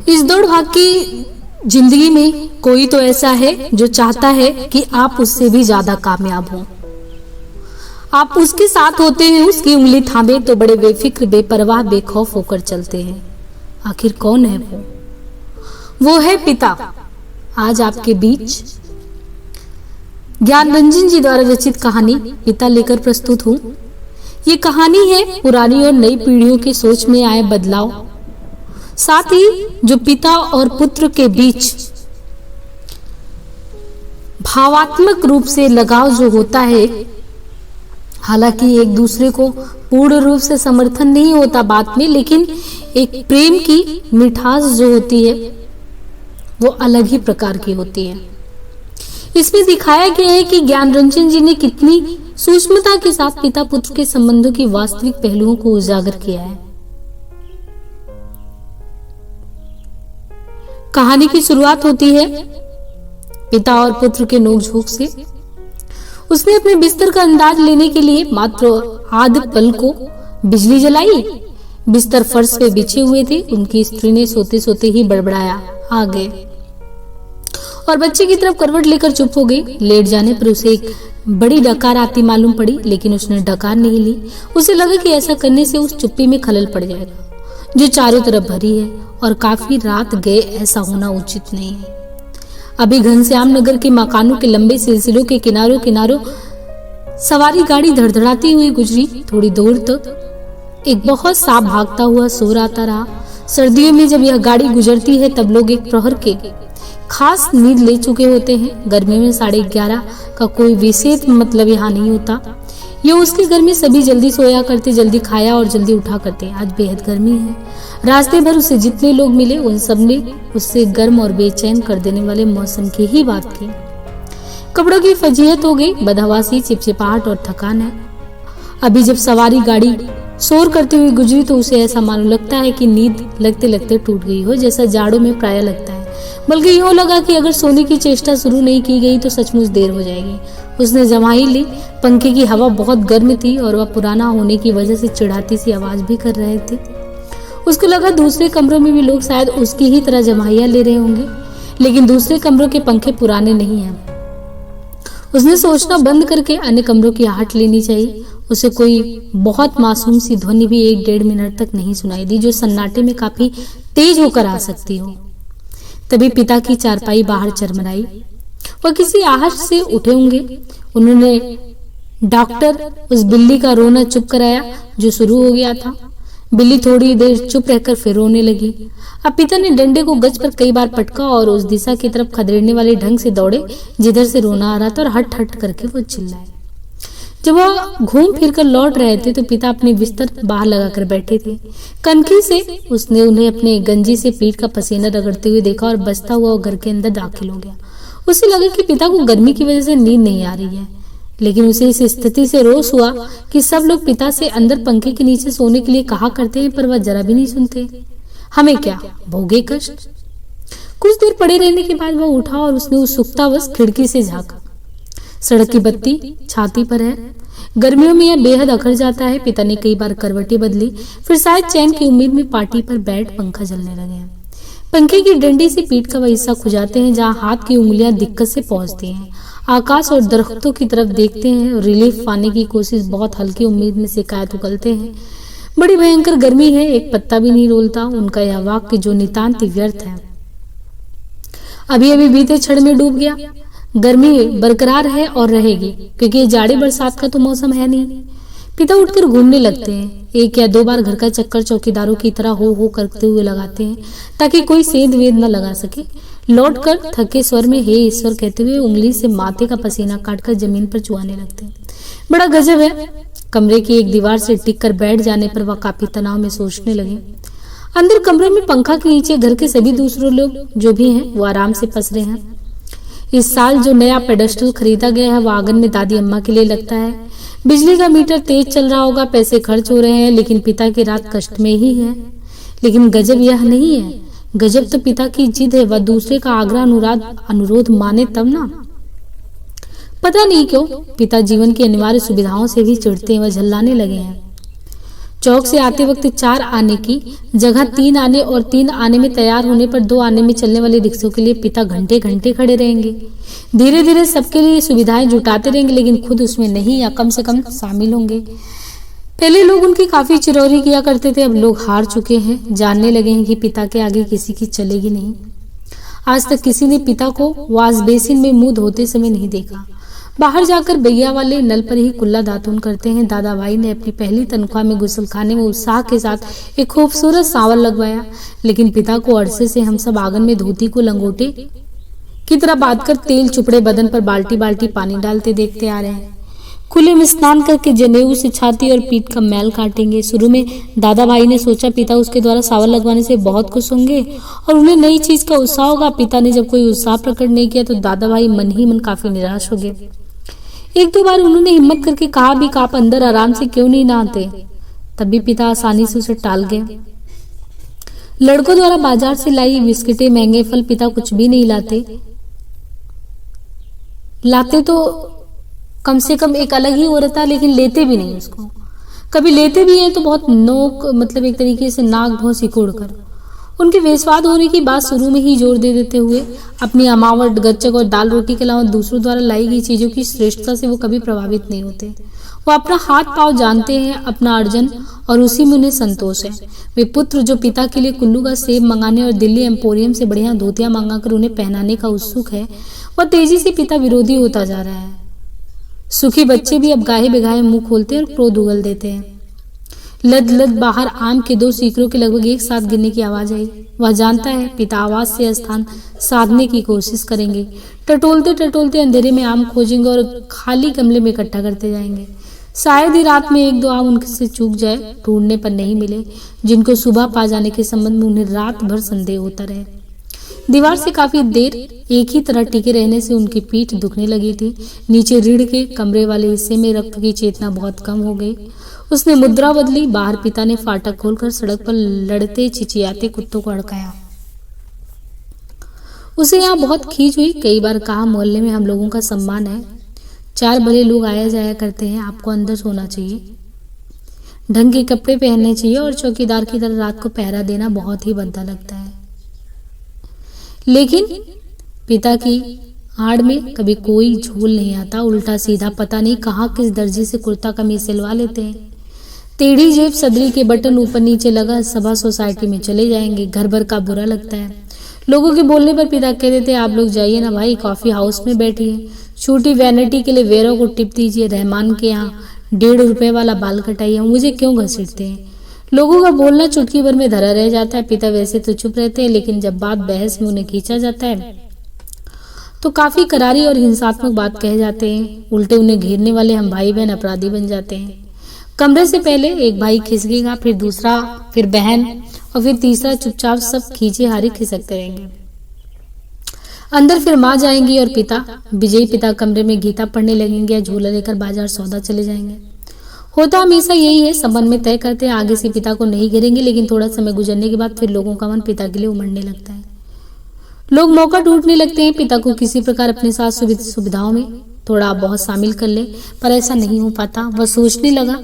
इस दौड़ भाग की जिंदगी में कोई तो ऐसा है जो चाहता है कि आप उससे भी ज्यादा कामयाब हो। आप उसके साथ होते हैं, उसकी उंगली थामे तो बड़े बेफिक्र, बेपरवाह, बेखौफ होकर चलते हैं। आखिर कौन है वो है पिता। आज आपके बीच ज्ञान रंजन जी द्वारा रचित कहानी पिता लेकर प्रस्तुत हूं। ये कहानी है पुरानी और नई पीढ़ियों की सोच में आए बदलाव, साथ ही जो पिता और पुत्र के बीच भावात्मक रूप से लगाव जो होता है, हालांकि एक दूसरे को पूर्ण रूप से समर्थन नहीं होता बात में, लेकिन एक प्रेम की मिठास जो होती है वो अलग ही प्रकार की होती है। इसमें दिखाया गया है कि ज्ञान रंजन जी ने कितनी सूक्ष्मता के साथ पिता पुत्र के संबंधों की वास्तविक पहलुओं को उजागर किया है। कहानी की शुरुआत होती है पिता और पुत्र के नोकझोंक से। उसने अपने बिस्तर का अंदाज लेने के लिए मात्र आध पल को बिजली जलाई। बिस्तर फर्श पे बिछे हुए थे। उनकी स्त्री ने सोते सोते ही बड़बड़ाया, आ गए, और बच्चे की तरफ करवट लेकर चुप हो गई। लेट जाने पर उसे एक बड़ी डकार आती मालूम पड़ी, लेकिन उसने डकार नहीं ली। उसे लगा कि ऐसा करने से उस चुप्पी में खलल पड़ जाएगा जो चारों तरफ भरी है, और काफी रात गए ऐसा होना उचित नहीं है। अभी घनश्याम नगर के मकानों के लंबे सिलसिलों के किनारों किनारों सवारी गाड़ी धड़धड़ाती हुई गुजरी। थोड़ी दूर तक एक बहुत सांप भागता हुआ सो आता रहा। सर्दियों में जब यह गाड़ी गुजरती है तब लोग एक प्रहर के खास नींद ले चुके होते हैं। गर्मी में 11:30 का कोई विशेष मतलब यहाँ नहीं होता। ये उसके घर में सभी जल्दी सोया करते, जल्दी खाया और जल्दी उठा करते। आज बेहद गर्मी है। रास्ते भर उसे जितने लोग मिले उन सब ने उससे गर्म और बेचैन कर देने वाले मौसम की ही बात की। कपड़ों की फजीहत हो गई, बदहवासी, चिपचिपाहट और थकान है। अभी जब सवारी गाड़ी शोर करते हुए गुजरी तो उसे ऐसा मालूम लगता है कि नींद लगते लगते टूट गई हो, जैसा जाड़ों में प्राय लगता है। बल्कि यूं लगा कि अगर सोने की चेष्टा शुरू नहीं की गई तो सचमुच देर हो जाएगी। उसने जमाई ली। पंखे की हवा बहुत गर्म थी और वह पुराना होने की वजह से चिढ़ाती सी आवाज भी कर रहे थे। उसको लगा दूसरे कमरों में भी लोग शायद उसकी ही तरह जमाइयां ले रहे होंगे, लेकिन दूसरे कमरों के पंखे पुराने नहीं हैं। उसने सोचना बंद करके अन्य कमरों की आहट लेनी चाहिए। उसे कोई बहुत मासूम सी ध्वनि भी 1-1.5 मिनट तक नहीं सुनाई दी, जो सन्नाटे में काफी तेज होकर आ सकती हो। तभी पिता की चारपाई बाहर चरमराई। वह किसी आहट से उठे होंगे। उन्होंने डॉक्टर उस बिल्ली का रोना चुप कराया जो शुरू हो गया था। बिल्ली थोड़ी देर चुप रहकर फिर रोने लगी। अब पिता ने डंडे को गज पर कई बार पटका और उस दिशा की तरफ खदेड़ने वाले ढंग से दौड़े जिधर से रोना आ रहा था, और हट हट करके वो चिल्लाए। जब वह घूम फिर कर लौट रहे थे तो पिता अपने बिस्तर बाहर लगाकर बैठे थे। कनखी से उसने उन्हें अपने गंजी से पीठ का पसीना रगड़ते हुए देखा और बसता हुआ घर के अंदर दाखिल हो गया। उसे लगा कि पिता को गर्मी की वजह से नींद नहीं आ रही है, लेकिन उसे इस स्थिति से रोष हुआ कि सब लोग पिता से अंदर पंखे के नीचे सोने के लिए कहा करते हैं, पर वह जरा भी नहीं सुनते। हमें क्या, भोगे कष्ट। कुछ देर पड़े रहने के बाद वह उठा और उसने उत्सुकतावश खिड़की से झांका। सड़क की बत्ती छाती पर है। गर्मियों में यह बेहद अखड़ जाता है। पिता ने कई बार करवटें बदली, फिर शायद चैन की उम्मीद में पार्टी पर बैठ पंखा जलने लगे। पंखे की डंडी से पीठ का वह हिस्सा खुजाते हैं जहां हाथ की उंगलियां दिक्कत से पहुंचती हैं। आकाश और दरख्तों की तरफ देखते हैं। रिलीफ पाने की कोशिश, बहुत हल्की उम्मीद में शिकायत उगलते हैं। बड़ी भयंकर गर्मी है, एक पत्ता भी नहीं डोलता। उनका यह वाक्य जो नितांत व्यर्थ है, अभी अभी बीते क्षण में डूब गया। गर्मी बरकरार है और रहेगी, क्योंकि ये जाड़े बरसात का तो मौसम है नहीं। पिता उठकर घूमने लगते हैं। 1 या 2 बार घर का चक्कर चौकीदारों की तरह हो करते हुए लगाते हैं ताकि कोई सेंध वेद न लगा सके। लौटकर थके स्वर में हे ईश्वर कहते हुए उंगली से माथे का पसीना काटकर जमीन पर चुआने लगते हैं। बड़ा गजब है। कमरे की एक दीवार से टिक कर बैठ जाने पर वह काफी तनाव में सोचने लगे। अंदर कमरे में पंखा के नीचे घर के सभी दूसरे लोग जो भी हैं वो आराम से पसरे हैं। इस साल जो नया पेडेस्टल खरीदा गया है वो आंगन में दादी अम्मा के लिए लगता है। बिजली का मीटर तेज चल रहा होगा, पैसे खर्च हो रहे हैं, लेकिन पिता की रात कष्ट में ही है। लेकिन गजब यह नहीं है, गजब तो पिता की जिद है। वह दूसरे का आग्रह अनुरोध माने तब ना। पता नहीं क्यों पिता जीवन की अनिवार्य सुविधाओं से भी चिढ़ते हैं, वह झल्लाने लगे हैं। चौक से आते वक्त 4 आने की जगह 3 आने और 3 आने में तैयार होने पर 2 आने में चलने वाले रिक्शों के लिए पिता घंटे घंटे खड़े रहेंगे। धीरे धीरे सबके लिए सुविधाएं जुटाते रहेंगे, लेकिन खुद उसमें नहीं या कम से कम शामिल होंगे। पहले लोग उनकी काफी चिरौरी किया करते थे, अब लोग हार चुके हैं, जानने लगे हैं कि पिता के आगे किसी की चलेगी नहीं। आज तक किसी ने पिता को वॉश बेसिन में मुंह धोते समय नहीं देखा। बाहर जाकर बैया वाले नल पर ही कुल्ला दातुन करते हैं। दादा भाई ने अपनी पहली तनख्वाह में गुसलखाने में उत्साह के साथ एक खूबसूरत सांवल लगवाया, लेकिन पिता को अरसे से हम सब आंगन में धोती को लंगोटे की तरह बांधकर तेल चुपड़े बदन पर बाल्टी बाल्टी पानी डालते देखते आ रहे हैं। खुले में स्नान करके जनेऊ से छाती और पीठ का मैल काटेंगे। शुरू में दादा भाई ने सोचा पिता उसके द्वारा सांवल लगवाने से बहुत खुश होंगे और उन्हें नई चीज का उत्साह होगा। पिता ने जब कोई उत्साह प्रकट नहीं किया तो दादा भाई मन ही मन काफी निराश हो गए। एक दो बार उन्होंने हिम्मत करके कहा भी, आप अंदर आराम से क्यों नहीं नहाते? तब भी पिता आसानी से उसे टाल गए। लड़कों द्वारा बाजार से लाई बिस्किटें, महंगे फल पिता कुछ भी नहीं लाते तो कम से कम एक अलग ही हो रहा था, लेकिन लेते भी नहीं उसको। कभी लेते भी हैं तो बहुत नोक, मतलब एक तरीके से नाक भौं सिकोड़ कर। उनके वेशवाद होने की बात शुरू में ही जोर दे देते हुए अपनी अमावट, गच्चक और दाल रोटी के अलावा दूसरों द्वारा लाई गई चीजों की श्रेष्ठता से वो कभी प्रभावित नहीं होते। वो अपना हाथ पांव जानते हैं, अपना अर्जन, और उसी में उन्हें संतोष है। वे पुत्र जो पिता के लिए कुल्लू का सेब मंगाने और दिल्ली एम्पोरियम से बढ़िया धोतियां मंगाकर उन्हें पहनाने का उत्सुक है, वह तेजी से पिता विरोधी होता जा रहा है। सुखी बच्चे भी अब गाहे बेगाहे मुंह खोलते और क्रोध उगल देते हैं। लद लद बाहर आम के 2 सीकरों के लगभग एक साथ गिरने की आवाज आई। वह जानता है पिता आवाज से स्थान साधने की कोशिश करेंगे। टटोलते टटोलते अंधेरे में आम खोजेंगे और खाली गमले में इकट्ठा करते जाएंगे। शायद ही रात में 1-2 आम उनसे चूक जाए, ढूंढने पर नहीं मिले, जिनको सुबह पा जाने के संबंध में उन्हें रात भर संदेह होता रहे। दीवार से काफी देर एक ही तरह टिके रहने से उनकी पीठ दुखने लगी थी। नीचे रीढ़ के कमरे वाले हिस्से में रक्त की चेतना बहुत कम हो गई। उसने मुद्रा बदली। बाहर पिता ने फाटक खोलकर सड़क पर लड़ते चिचियाते कुत्तों को अड़काया। उसे यहाँ बहुत खींच हुई। कई बार कहा, मोहल्ले में हम लोगों का सम्मान है, 4 भले लोग आया जाया करते हैं, आपको अंदर सोना चाहिए, ढंग के कपड़े पहनने चाहिए और चौकीदार की तरह रात को पहरा देना बहुत ही भद्दा लगता है। लेकिन पिता की आड़ में कभी कोई झोल नहीं आता। उल्टा सीधा पता नहीं कहाँ किस दर्जी से कुर्ता कमीज सिलवा लेते हैं। टेढ़ी जेब, सदरी के बटन ऊपर नीचे लगा, सभा सोसाइटी में चले जाएंगे। घर भर का बुरा लगता है। लोगों के बोलने पर पिता कह देते, आप लोग जाइए ना भाई, कॉफी हाउस में बैठिए, छोटी वैनिटी के लिए वेरों को टिप दीजिए, रहमान के यहाँ 1.5 रुपए वाला बाल कटाइए, मुझे क्यों घसीटते हैं? लोगों का बोलना चुटकी भर में धरा रह जाता है। पिता वैसे तो चुप रहते हैं, लेकिन जब बात बहस में उन्हें खींचा जाता है तो काफी करारी और हिंसात्मक बात कह जाते हैं। उल्टे उन्हें घेरने वाले हम भाई बहन अपराधी बन जाते हैं। कमरे से पहले एक भाई खिसकेगा, फिर दूसरा, फिर बहन और फिर तीसरा। चुपचाप सब खींचे हारे खिसकते रहेंगे। अंदर फिर माँ जाएंगी और पिता, विजयी पिता कमरे में गीता पढ़ने लगेंगे या झूला लेकर बाजार सौदा चले जाएंगे। होता हमेशा यही है। संबंध में तय करते हैं आगे से पिता को नहीं घेरेंगे, लेकिन थोड़ा समय गुजरने के बाद फिर लोगों का मन पिता के लिए उमड़ने लगता है। लोग मौका ढूंढने लगते हैं पिता को किसी प्रकार अपने साथ सुविधाओं में थोड़ा बहुत शामिल कर ले, पर ऐसा नहीं हो पाता। वह सोचने लगा,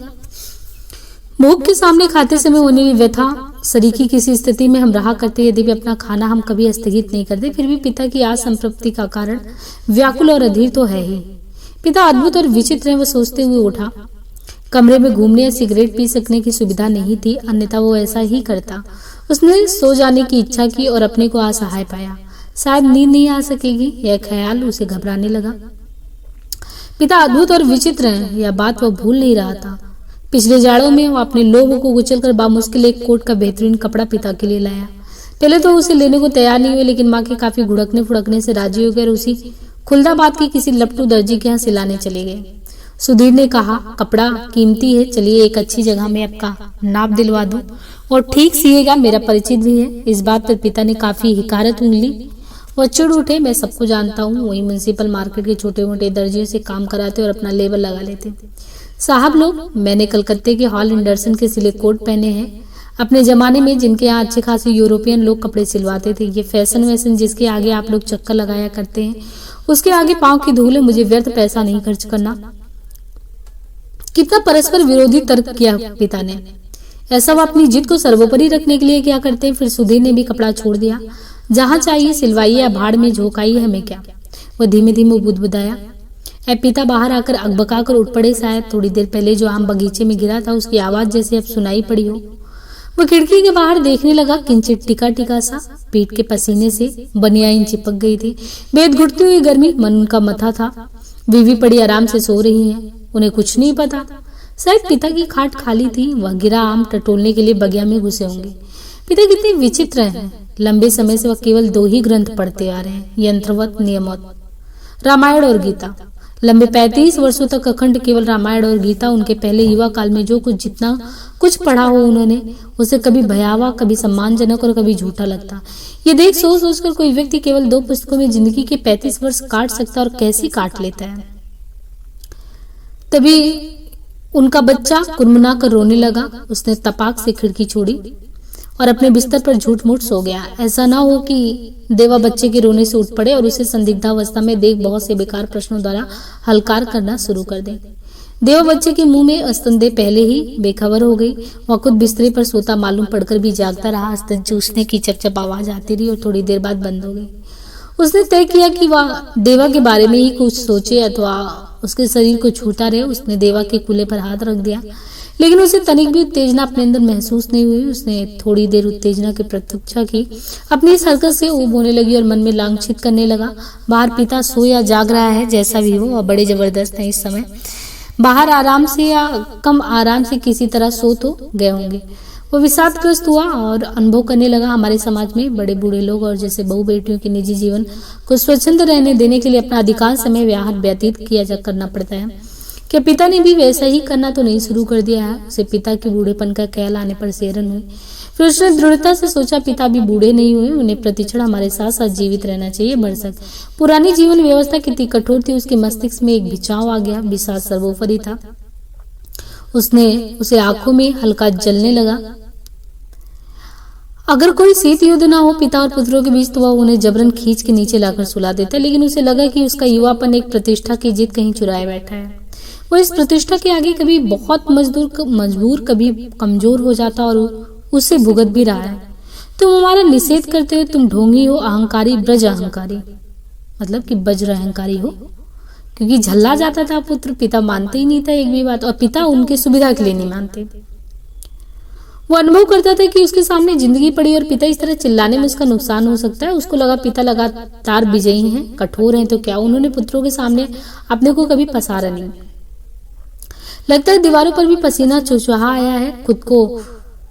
भूख के सामने खाते समय होने की व्यथा सरीकी किसी स्थिति में हम रहा करते, यदि भी अपना खाना हम कभी स्थगित नहीं करते, फिर भी पिता की असंतृप्ति का कारण व्याकुल और अधीर तो है ही। पिता अद्भुत और विचित्र है, वह सोचते हुए उठा। कमरे में घूमने या सिगरेट पी सकने की सुविधा नहीं थी, अन्यथा वो ऐसा ही करता। उसने सो जाने की इच्छा की और अपने को असहाय पाया। शायद नींद नहीं आ सकेगी, यह ख्याल उसे घबराने लगा। पिता अद्भुत और विचित्र है, यह बात वह भूल नहीं रहा था। पिछले जाड़ों में वो अपने लोगों को कुचलकर बामुश्किल एक कोट का बेहतरीन कपड़ा पिता के लिए लाया। पहले तो उसे लेने को तैयार नहीं हुए, लेकिन माँ के काफी घुड़कने फुड़कने से राजी हो गए और उसी खुलदाबाद की किसी लपटू दर्जी के यहाँ सिलाने चले गए। सुधीर ने कहा, कपड़ा कीमती है, चलिए एक अच्छी जगह में आपका नाप दिलवा दूं और ठीक सिएगा, मेरा परिचित भी है। इस बात पर पिता ने काफी हिकारत उंगली। वह चिढ़ उठे, मैं सबको जानता हूँ, वही म्युनिसिपल मार्केट के छोटे मोटे दर्जियों से काम कराते और अपना लेबल लगा लेते। साहब लोग, मैंने कलकत्ते के हॉल एंडरसन के सिले कोट पहने हैं। अपने जमाने में जिनके यहाँ अच्छे खासे यूरोपियन लोग कपड़े सिलवाते थे। ये फैशन वैशन जिसके आगे आप लोग चक्कर लगाया करते हैं, उसके आगे पांव की धूल है। मुझे व्यर्थ पैसा नहीं खर्च करना। कितना परस्पर विरोधी तर्क किया पिता ने। ऐसा वो अपनी जिद को सर्वोपरि रखने के लिए क्या करते। फिर सुधीर ने भी कपड़ा छोड़ दिया। जहां चाहिए सिलवाइए या भाड़ में झोंकाइए, हमें क्या। वो धीमे धीमे बुदबुदाया। अब पिता बाहर आकर अकबकाकर उठ पड़े। शायद थोड़ी देर पहले जो आम बगीचे में गिरा था उसकी आवाज जैसे अब सुनाई पड़ी हो। वो खिड़की के बाहर देखने लगा। किंचित टिका टिका सा, पीठ के पसीने से बनियाइन चिपक गई थी। बेद घुटती हुई गर्मी मन का मथा था। बीवी पड़ी आराम से सो रही है, उन्हें कुछ नहीं पता। शायद पिता की खाट खाली थी। वह गिरा आम टटोलने के लिए बगिया में घुसे होंगे। पिता कितने विचित्र हैं। लंबे समय से वह केवल 2 ही ग्रंथ पढ़ते आ रहे हैं, यंत्रवत नियमवत, रामायण और गीता। लंबे 35 वर्षों तक अखंड केवल रामायण और गीता। उनके पहले युवा काल में जो कुछ जितना कुछ पढ़ा हो उन्होंने, उसे कभी भयावह, कभी सम्मानजनक और कभी झूठा लगता। ये देख सोच सोचकर कोई व्यक्ति केवल 2 पुस्तकों में जिंदगी के 35 वर्ष काट सकता और कैसे काट लेता है। तभी उनका बच्चा कुनमुना कर रोने लगा। उसने तपाक से खिड़की छोड़ी और अपने बिस्तर पर झूठ मूठ सो गया। ऐसा ना हो कि देवा बच्चे के रोने से उठ पड़े और उसे संदिग्धावस्था में देख बहुत से बेकार प्रश्नों द्वारा हलकार करना शुरू कर दे। देवा बच्चे के मुंह में स्तनदेह पहले ही बेखबर हो गई। वह खुद बिस्तरे पर सोता मालूम पड़कर भी जागता रहा। स्तन चूसने की चपचप आवाज आती रही और थोड़ी देर बाद बंद हो गई। उसने तय किया कि वह देवा के बारे में ही कुछ सोचे अथवा उसके शरीर को छूता रहे। उसने देवा के कूल्हे पर हाथ रख दिया, लेकिन उसे तनिक भी उत्तेजना अपने अंदर महसूस नहीं हुई। उसने थोड़ी देर उत्तेजना की प्रतीक्षा की। अपनी इस हरकत से ऊब होने लगी और मन में लांछित करने लगा। बाहर पिता सो या जाग रहा है, जैसा भी हो, वह बड़े जबरदस्त हैं इस समय। बाहर आराम से या कम आराम से किसी तरह सो तो गए होंगे। वो विषादग्रस्त हुआ और अनुभव करने लगा, हमारे समाज में बड़े बूढ़े लोग और जैसे बहू बेटियों के निजी जीवन को स्वच्छंद रहने देने के लिए अपना अधिकांश समय व्यतीत करना पड़ता है। क्या पिता ने भी वैसा ही करना तो नहीं शुरू कर दिया है। उसे पिता के बूढ़ेपन का ख्याल आने पर सेरन हुई। फिर उसने दृढ़ता से सोचा, पिता भी बूढ़े नहीं हुए, उन्हें प्रतिक्षण हमारे साथ साथ जीवित रहना चाहिए। भरसक पुरानी जीवन व्यवस्था कितनी कठोर थी। उसके मस्तिष्क में एक बिछाव आ गया। विषाद सर्वोपरि था। उसे आंखों में हल्का जलने लगा। अगर कोई शीत युद्ध ना हो पिता और पुत्रों के बीच तो वह उन्हें जबरन खींच के नीचे लाकर सुला देता, लेकिन उसे लगा कि उसका युवापन एक प्रतिष्ठा की जिद कहीं चुराए बैठा है। वो इस प्रतिष्ठा के आगे कभी बहुत मजबूर कभी कमजोर हो जाता और उसे भुगत भी रहा है। तुम हमारा निषेध करते हो, तुम ढोंगी हो, अहंकारी, ब्रज अहंकारी, मतलब कि वज्र अहंकारी हो। क्योंकि झल्ला जाता था पुत्र, पिता मानते ही नहीं था एक भी बात, और पिता उनके सुविधा के लिए नहीं मानते। वो अनुभव करता था कि उसके सामने जिंदगी पड़ी और पिता इस तरह चिल्लाने में उसका नुकसान हो सकता है। उसको लगा पिता लगातार विजयी हैं, कठोर हैं, तो क्या उन्होंने पुत्रों के सामने अपने को कभी पसारा नहीं। लगता है दीवारों पर भी पसीना चुचुहा आया है। खुद को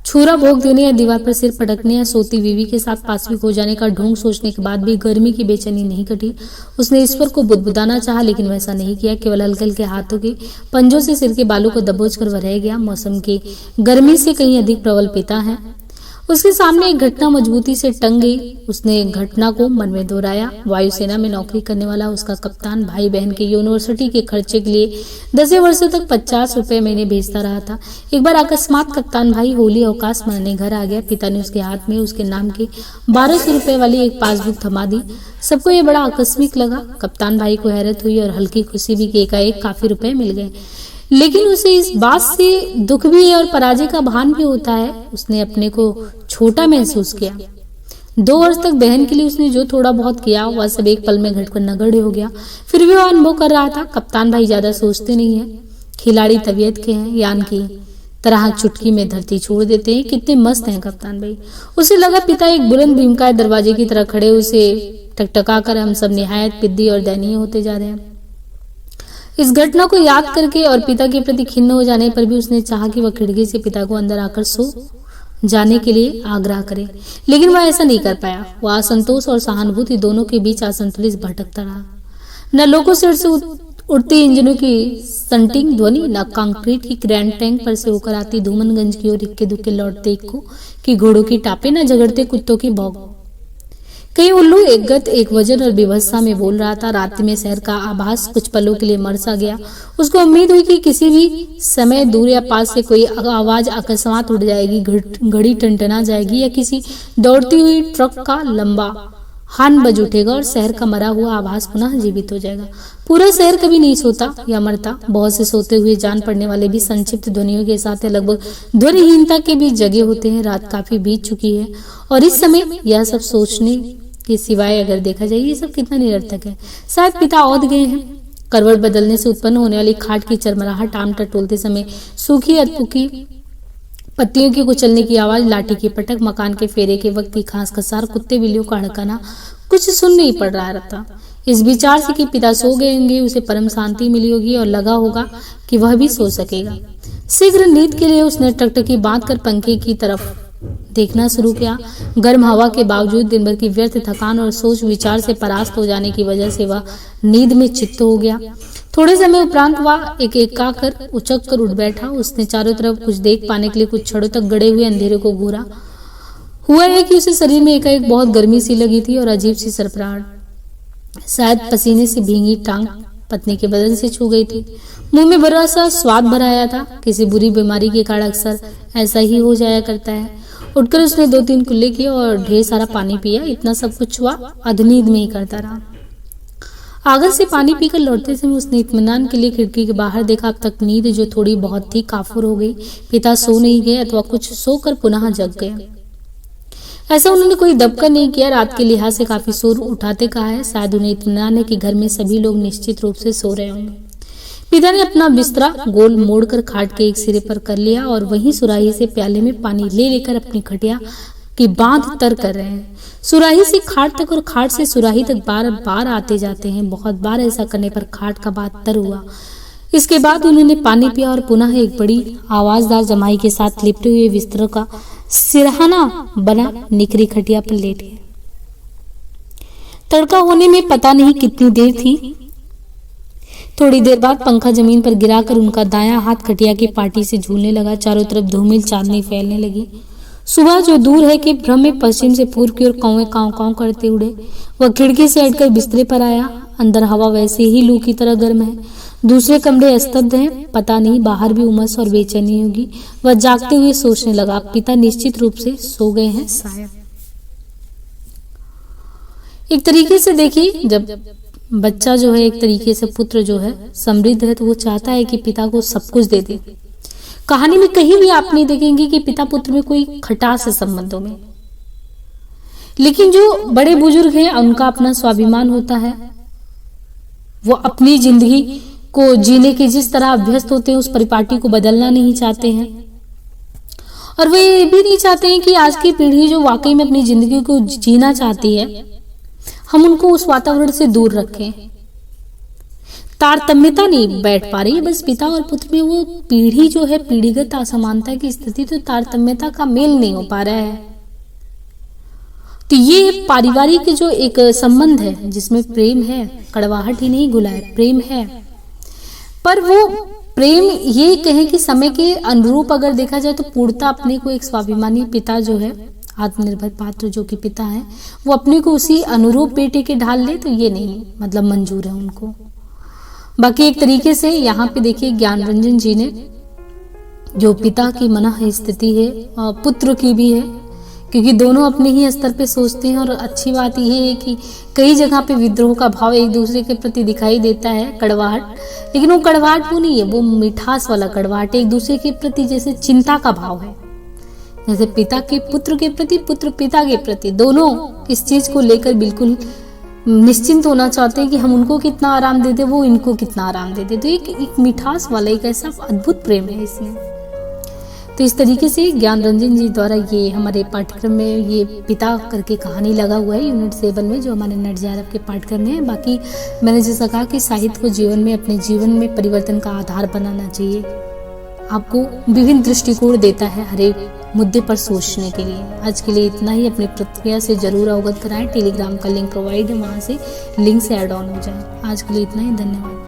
छुरा भोग देने या दीवार पर सिर पटकने या सोती बीवी के साथ पासविक हो जाने का ढोंग सोचने के बाद भी गर्मी की बेचैनी नहीं कटी। उसने ईश्वर को बुदबुदाना चाहा, लेकिन वैसा नहीं किया। केवल हल्के हल्के हाथों के पंजों से सिर के बालों को दबोच कर वह रह गया। मौसम की गर्मी से कहीं अधिक प्रबल पिता है। उसके सामने एक घटना मजबूती से टंग गई। उसने घटना को मन में दोहराया। वायुसेना में नौकरी करने वाला उसका कप्तान भाई बहन के यूनिवर्सिटी के खर्चे के लिए 10 वर्षों तक 50 रुपए महीने भेजता रहा था। एक बार अकस्मात कप्तान भाई होली अवकाश मनाने घर आ गया। पिता ने उसके हाथ में उसके नाम की 1200 रुपए वाली एक पासबुक थमा दी। सबको ये बड़ा आकस्मिक लगा। कप्तान भाई को हैरत हुई और हल्की खुशी भी कि एकाएक काफी रुपए मिल गए, लेकिन उसे इस बात से दुख भी और पराजय का भान भी होता है। उसने अपने को छोटा महसूस किया। 2 वर्ष तक बहन के लिए उसने जो थोड़ा बहुत किया वह सब एक पल में घटकर नगण्य हो गया। फिर भी वह अनुभव कर रहा था, कप्तान भाई ज्यादा सोचते नहीं है, खिलाड़ी तबीयत के हैं, यान की तरह चुटकी में धरती छोड़ देते हैं। कितने मस्त हैं कप्तान भाई। उसे लगा पिता एक बुलंद भीमकाय दरवाजे की तरह खड़े, उसे टकटका कर हम सब निहायत पिद्दी और दयनीय होते जा रहे हैं। इस घटना को याद करके और पिता के प्रति खिन्न हो जाने पर भी उसने चाहा कि वह खिड़की से पिता को अंदर आकर सो जाने के लिए आग्रह करे, लेकिन वह ऐसा नहीं कर पाया। वह असंतोष और सहानुभूति दोनों के बीच असंतुलित भटकता रहा। न लोको सिर से उड़ती इंजनों की संटिंग ध्वनि, न कंक्रीट की ग्रैंड टैंक पर से होकर आती धूमनगंज की ओर इक्के दुक्के लौटते इक्को की घोड़ों की टापे, न झगड़ते कुत्तों की भौंक। कहीं उल्लू एक गत एक वजन और विभत्सा में बोल रहा था। रात्रि में शहर का आभास कुछ पलों के लिए मर सा गया। उसको उम्मीद हुई कि किसी भी समय दूर या पास से कोई आवाज अकस्मात उड़ जाएगी, घड़ी टनटना जाएगी या किसी दौड़ती हुई ट्रक का लंबा हान बज उठेगा और शहर का मरा हुआ आभास पुनः जीवित हो जाएगा। पूरा शहर कभी नहीं सोता या मरता, बहुत से सोते हुए जान पड़ने वाले भी संक्षिप्त ध्वनियों के साथ लगभग ध्वनिहीनता के भी जगे होते हैं। रात काफी बीत चुकी है और इस समय यह सब सोचने के सिवाय अगर देखा जाए ये सब कितना निरर्थक है। शायद पिता औध गए हैं। करवट बदलने से उत्पन्न होने वाली खाट की चरमराहट, आम टटोलते समय सूखी अधपुकी पत्तियों के कुचलने की आवाज, लाठी की पटक, मकान के फेरे के वक्त की खास खसार, कुत्ते बिल्लियों का हड़काना, कुछ सुन नहीं पड़ रहा था। इस विचार से कि पिता सो गए होंगे उसे परम शांति मिली होगी और लगा होगा कि वह भी सो सकेगा। शीघ्र नींद के लिए उसने टकटकी बांधकर पंखे की तरफ देखना शुरू किया। गर्म हवा के बावजूद दिन भर की व्यर्थ थकान और सोच विचार से परास्त हो जाने की वजह से वह नींद में चित्त हो गया। थोड़े समय उपरांत वह एक कर उचक कर उठ बैठा। उसने चारों तरफ कुछ देख पाने के लिए कुछ क्षणों तक गड़े हुए अंधेरे को घूरा। हुआ है कि उसे शरीर में एकाएक बहुत गर्मी सी लगी थी और अजीब सी सरपराहट। शायद पसीने से भींगी टांग पत्नी के बदन से छू गई थी। मुंह में बड़ा सा स्वाद भर आया था। किसी बुरी बीमारी के कारण अक्सर ऐसा ही हो जाया करता है। उठकर उसने 2-3 कुल्ले किए और ढेर सारा पानी पिया। इतना सब कुछ हुआ अधनीद में ही करता रहा। आगर से पानी पीकर लौटते समय उसने इत्मीनान के लिए खिड़की के बाहर देखा। अब तक नींद जो थोड़ी बहुत थी काफुर हो गई। पिता सो नहीं गए अथवा कुछ सोकर पुनः जग गए। ऐसा उन्होंने कोई दबका नहीं किया। रात के लिहाज से काफी शोर उठाते कहा है। शायद उन्हें इत्मीनान है कि घर में सभी लोग निश्चित रूप से सो रहे होंगे। पिता ने अपना बिस्तरा गोल मोड़कर खाट के एक सिरे पर कर लिया और वहीं सुराही से प्याले में पानी ले लेकर अपनी खटिया की बांध तर कर रहे हैं। सुराही से खाट तक और खाट से सुराही तक बार बार आते जाते हैं। बहुत बार ऐसा करने पर खाट का बात तर हुआ। इसके बाद उन्होंने पानी पिया और पुनः एक बड़ी आवाजदार जमाई के साथ लिपटे हुए बिस्तर का सिरहाना बना निकरी खटिया पर लेट गए। तड़का होने में पता नहीं कितनी देर थी। थोड़ी देर बाद पंखा जमीन पर गिराकर उनका दायां हाथ खटिया की पाटी से झूलने लगा। चारों तरफ धूमिल चांदनी फैलने लगी। सुबह जो दूर है कि भ्रम में पश्चिम से पूर्व की ओर कौवे कांव कांव करते उड़े। वह खिड़की से हटकर बिस्तरे पर आया। अंदर हवा वैसे ही लू की तरह गर्म है। दूसरे कमरे स्तब्ध हैं। पता नहीं बाहर भी उमस और बेचैनी होगी। वह जागते हुए सोचने लगा, पिता निश्चित रूप से सो गए हैं शायद। एक तरीके से देखिए, जब बच्चा जो है एक तरीके से पुत्र जो है समृद्ध है तो वो चाहता है कि पिता को सब कुछ दे दे। कहानी में कहीं भी आप नहीं देखेंगे कि पिता पुत्र में कोई खटास है संबंधों में। लेकिन जो बड़े बुजुर्ग हैं उनका अपना स्वाभिमान होता है। वो अपनी जिंदगी को जीने के जिस तरह अभ्यस्त होते हैं उस परिपाटी को बदलना नहीं चाहते हैं। और वे ये भी नहीं चाहते हैं कि आज की पीढ़ी जो वाकई में अपनी जिंदगी को जीना चाहती है हम उनको उस वातावरण से दूर रखें। तारतम्यता नहीं बैठ पा रही है बस पिता और पुत्र में। वो पीढ़ी जो है पीढ़ीगत असमानता की स्थिति, तो तारतम्यता का मेल नहीं हो पा रहा है। तो ये पारिवारिक जो एक संबंध है जिसमें प्रेम है, कड़वाहट ही नहीं घुला है, प्रेम है। पर वो प्रेम ये कहें कि समय के अनुरूप अगर देखा जाए तो पूर्णता अपने को एक स्वाभिमानी पिता जो है, आत्मनिर्भर पात्र जो कि पिता है, वो अपने को उसी अनुरूप बेटे के ढाल ले तो ये नहीं मतलब मंजूर है उनको। बाकी एक तरीके से यहाँ पे देखिए ज्ञान रंजन जी ने जो पिता की मना स्थिति है और पुत्र की भी है, क्योंकि दोनों अपने ही स्तर पे सोचते हैं। और अच्छी बात यह है कि कई जगह पे विद्रोह का भाव एक दूसरे के प्रति दिखाई देता है, कड़वाहट, लेकिन वो कड़वाहट वो नहीं है, वो मिठास वाला कड़वाहट, एक दूसरे के प्रति जैसे चिंता का भाव है। जैसे पिता के पुत्र के प्रति, पुत्र पिता के प्रति, दोनों इस चीज को लेकर बिल्कुल निश्चिंत होना चाहते हैं कि हम उनको कितना आराम देते, वो इनको कितना आराम देते। तो एक मिठास वाला एक ऐसा अद्भुत प्रेम है इसमें। तो इस तरीके से ज्ञान रंजन जी द्वारा ये हमारे पाठ्यक्रम में ये पिता करके कहानी लगा हुआ है यूनिट 7 में, जो हमारे नट JRF के पाठ्यक्रम में है। बाकी मैंने जैसा कहा कि साहित्य को जीवन में, अपने जीवन में परिवर्तन का आधार बनाना चाहिए। आपको विभिन्न दृष्टिकोण देता है हर एक मुद्दे पर सोचने के लिए। आज के लिए इतना ही। अपनी प्रतिक्रिया से जरूर अवगत कराएं। टेलीग्राम का लिंक प्रोवाइड है, वहां से लिंक से ऐड ऑन हो जाए। आज के लिए इतना ही। धन्यवाद।